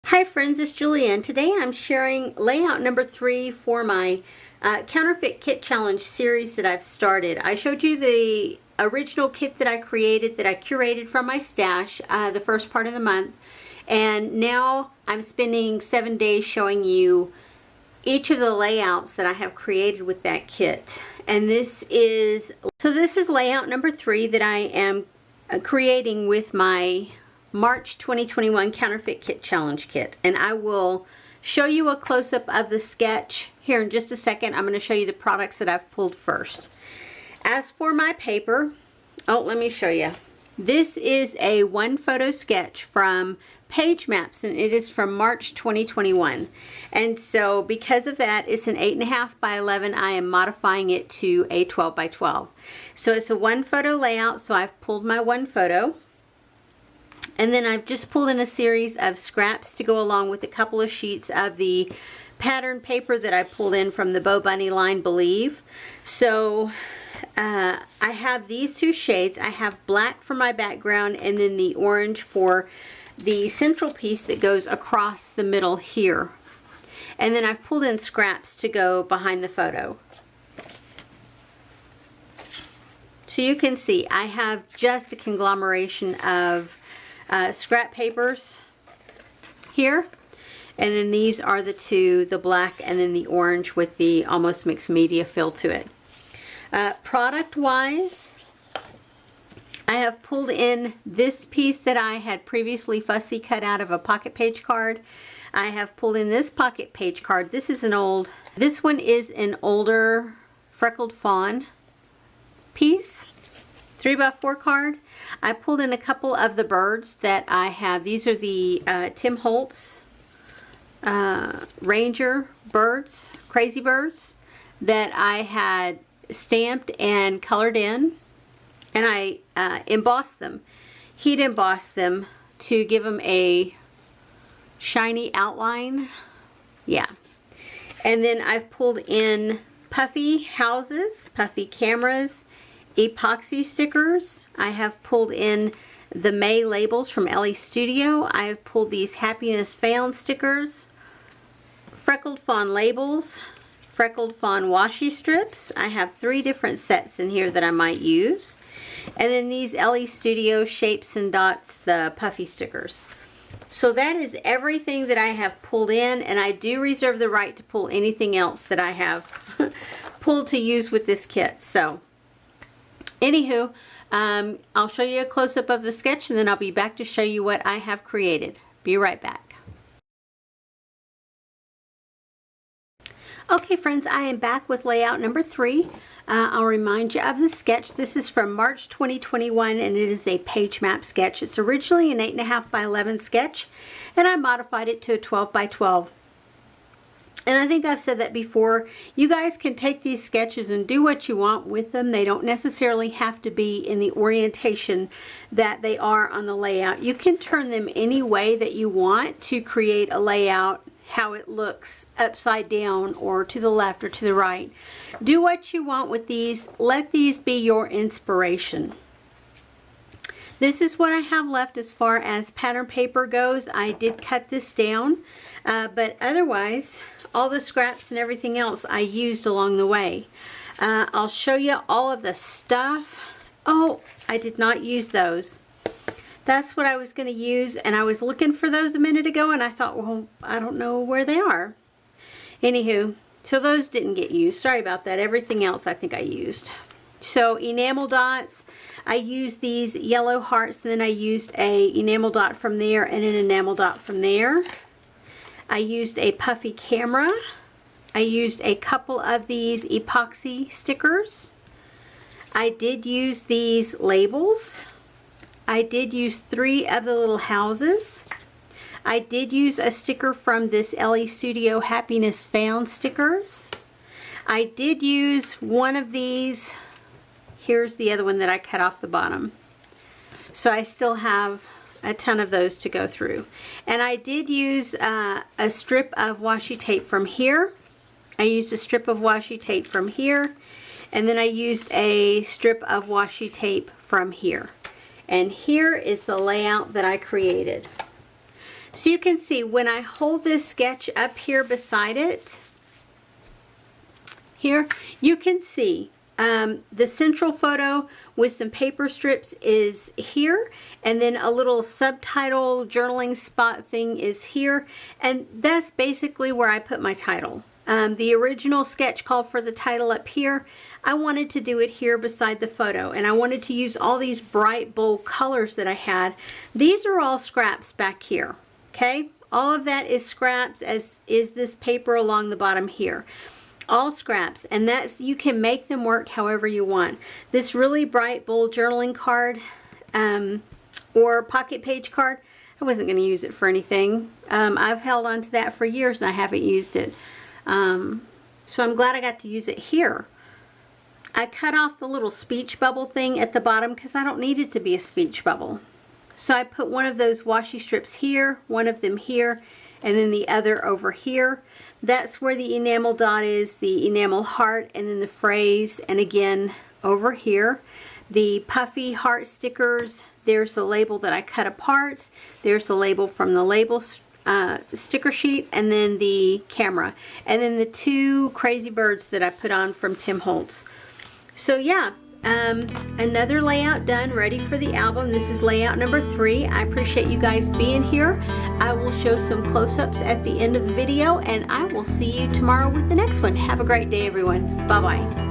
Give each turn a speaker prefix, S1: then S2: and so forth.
S1: Hi friends, it's Julianne. Today I'm sharing layout number 3 for my Counterfeit Kit Challenge series that I've started. I showed you the original kit that I created, that I curated from my stash the first part of the month. And now I'm spending 7 days showing you each of the layouts that I have created with that kit. And this is layout number 3 that I am creating with my March 2021 Counterfeit Kit Challenge Kit. And I will show you a close-up of the sketch here in just a second. I'm going to show you the products that I've pulled first. As for my paper, let me show you. This is a one photo sketch from Page Maps, and it is from March 2021. And so because of that, it's an 8.5 by 11. I am modifying it to a 12 by 12. So it's a one photo layout, so I've pulled my one photo. And then I've just pulled in a series of scraps to go along with a couple of sheets of the pattern paper that I pulled in from the Bo Bunny line, Believe. So I have these two shades. I have black for my background and then the orange for the central piece that goes across the middle here. And then I've pulled in scraps to go behind the photo. So you can see I have just a conglomeration of scrap papers here, and then these are the two, the black and then the orange with the almost mixed media feel to it. Product wise, I have pulled in this piece that I had previously fussy cut out of a pocket page card. I have pulled in this pocket page card. This is this one is an older freckled fawn piece, 3x4 card. I pulled in a couple of the birds that I have. These are the Tim Holtz Ranger birds, crazy birds, that I had stamped and colored in, and I embossed them, heat embossed them to give them a shiny outline. Yeah. And then I've pulled in puffy houses, puffy cameras, epoxy stickers. I have pulled in the May labels from Ellie Studio. I have pulled these Happiness Found stickers, freckled fawn labels, freckled fawn washi strips. I have 3 different sets in here that I might use. And then these Ellie Studio Shapes and Dots, the puffy stickers. So that is everything that I have pulled in, and I do reserve the right to pull anything else that I have pulled to use with this kit. So anywho, I'll show you a close-up of the sketch, and then I'll be back to show you what I have created. Be right back. Okay friends, I am back with layout number 3. I'll remind you of the sketch. This is from March 2021, and it is a page map sketch. It's originally an 8.5 by 11 sketch, and I modified it to a 12 by 12. And I think I've said that before. You guys can take these sketches and do what you want with them. They don't necessarily have to be in the orientation that they are on the layout. You can turn them any way that you want to create a layout, how it looks upside down or to the left or to the right. Do what you want with these. Let these be your inspiration. This is what I have left as far as pattern paper goes. I did cut this down, but otherwise all the scraps and everything else I used along the way. I'll show you all of the stuff. Oh, I did not use those. That's what I was going to use, and I was looking for those a minute ago, and I thought, well, I don't know where they are. Anywho, so those didn't get used. Sorry about that. Everything else I think I used. So enamel dots, I used these yellow hearts, and then I used a enamel dot from there and an enamel dot from there. I used a puffy camera. I used a couple of these epoxy stickers. I did use these labels. I did use 3 of the little houses. I did use a sticker from this Ellie Studio Happiness Found stickers. I did use one of these. Here's the other one that I cut off the bottom. So I still have a ton of those to go through. And I did use a strip of washi tape from here. I used a strip of washi tape from here. And then I used a strip of washi tape from here. And here is the layout that I created. So you can see when I hold this sketch up here beside it, here, you can see the central photo with some paper strips is here, and then a little subtitle journaling spot thing is here, and that's basically where I put my title. The original sketch called for the title up here. I wanted to do it here beside the photo, and I wanted to use all these bright, bold colors that I had. These are all scraps back here, okay? All of that is scraps, as is this paper along the bottom here. All scraps, and that's, you can make them work however you want. This really bright, bold journaling card or pocket page card, I wasn't going to use it for anything. I've held on to that for years and I haven't used it. So I'm glad I got to use it here. I cut off the little speech bubble thing at the bottom because I don't need it to be a speech bubble. So I put one of those washi strips here, one of them here, and then the other over here. That's where the enamel dot is, the enamel heart, and then the phrase, and again over here. The puffy heart stickers, there's the label that I cut apart, there's the label from the label sticker sheet, and then the camera, and then the two crazy birds that I put on from Tim Holtz. So yeah, another layout done, ready for the album. This is layout number 3. I appreciate you guys being here. I will show some close-ups at the end of the video, and I will see you tomorrow with the next one. Have a great day, everyone. Bye-bye.